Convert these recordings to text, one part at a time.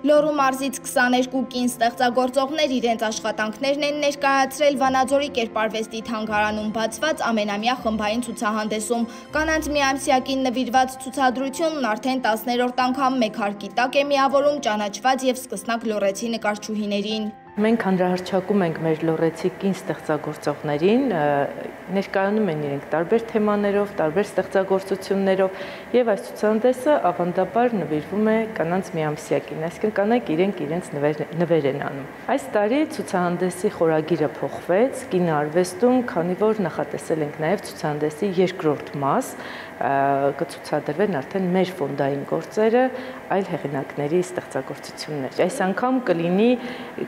Լոռու մարզից 22 կին ստեղծագործողներ իրենց աշխատանքներն են ներկայացրել Վանաձորի կերպարվեստի թանգարանում բացված ամենամյա խմբային ցուցահանդեսում։ Կանանց միամսյակին նվիրված ցուցադրությունն արդեն 10-րդ անգամ մեկ հարկի տակ է միավորում ճանաչված եւ սկսնակ լոռեցի նկարչուհիներին։ Մենք հանրահրճակում ենք մեր լոռեցի կին ստեղծագործողներին, ներկայանում են իրենք տարբեր թեմաներով, տարբեր ստեղծագործություններով եւ այս ցուցահանդեսը ավանդաբար նվիրվում է կանանց միամսյակին, այսինքն կանայք իրենց նվեր են անում։ Այս տարի ցուցահանդեսի խորագիրը փոխվեց կինոարվեստում, քանի որ նախատեսել ենք նաեւ ցուցահանդեսի երկրորդ մաս, կցուցադրվեն արդեն մեր ֆոնդային գործերը, այլ հեղինակների ստեղծագործություններ։ Այս անգամ կլինի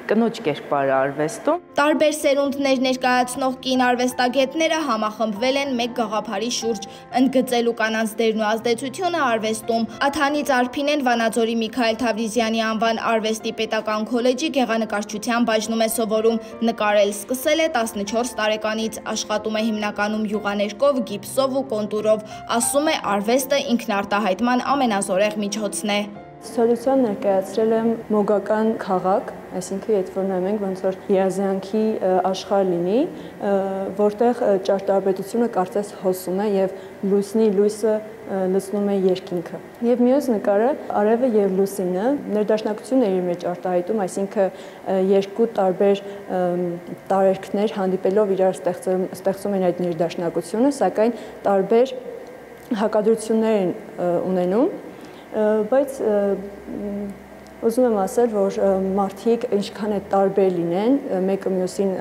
կնոջ կերպարը արվեստում։ Տարբեր սերունդներ ներկայացնող կին արվեստագետները համախմբվել են մեկ գաղափարի շուրջ՝ ընդգծելու կանանց դերն ու ազդեցությունը արվեստում։ Աթանից Արփինեն Վանաձորի Միքայել Թավրիզյանի անվան արվեստի պետական քոլեջի գեղանկարչության բաժնում է սովորում։ Նկարել սկսել է 14 տարեկանից, աշխատում է հիմնականում յուղաներկով, գիպսով ու կոնտուրով։ Ասում է, արվեստը ինքնարտահայտման ամենազորեղ միջոցն է։ Ցուցադրության ներկայացրել եմ մոգական քաղաք, այսինքն երբ որ նայում ենք ոնց որ երազանքի աշխարհ լինի, որտեղ ճարտարապետությունը կարծես հոսում է եւ լույսը լցնում է երկինքը։ Եվ մյուս նկարը արևը եւ լուսինը ներդաշնակությունն է իր մեջ արտահայտում, այսինքն երկու տարբեր տարերքներ հանդիպելով իրար ստեղծում են այդ ներդաշնակությունը, սակայն տարբեր հակադրություններ են ունենում, բայց ուզում եմ ասել, որ մարդիկ ինչքան է տարբեր լինեն, մեկը մյուսին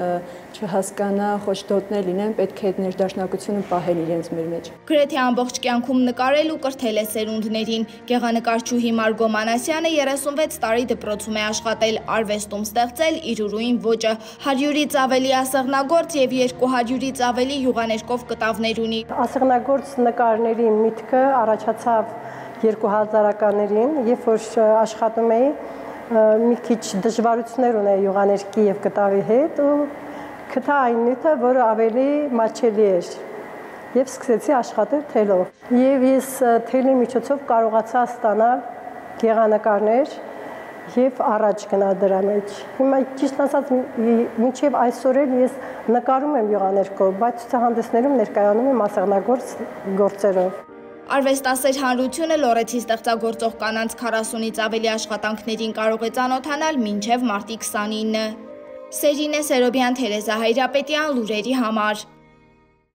չհասկանա, խոչդոտներ լինեն, պետք է այդ ներդաշնակությունը պահել իրենց մեր մեջ։ Գրեթե ամբողջ կյանքում նկարել ու կրթել է սերունդներին։ Գեղանկարչուհի Մարգո Մանասյանը 36 տարի դպրոցում է աշխատել, արվեստում ստեղծել իր ուրույն ոճը, 100-ից ավելի ասեղնագործ եւ 200-ից ավելի յուղաներկով կտավներ ունի։ Ասեղնագործ նկարների միտքը առաջացավ 2000-ականներին, երբ որ աշխատում էի, մի քիչ դժվարություններ ունեի յուղաներկի եւ կտավի հետ ու գտա այն նյութը, որը ավելի մատչելի էր եւ սկսեցի աշխատել թելով։ Եվ ես թելի միջոցով կարողացա ստանալ գեղանկարներ եւ առաջ գնալ դրա մեջ։ Հիմա ճիշտ ասած, մինչեւ այսօր էլ ես նկարում եմ յուղաներկով, բայց ցուցահանդեսներում ներկայանում եմ ասեղնագործ գործերով։ Արվեստասեր հանրությունը լոռեցի ստեղծագործող կանանց 40-ից ավելի աշխատանքներին կարող է ծանոթանալ մինչև մարտի 29-ը։ Սերինե Սերոբյան, Թերեզա Հայրապետյան, լուրերի համար։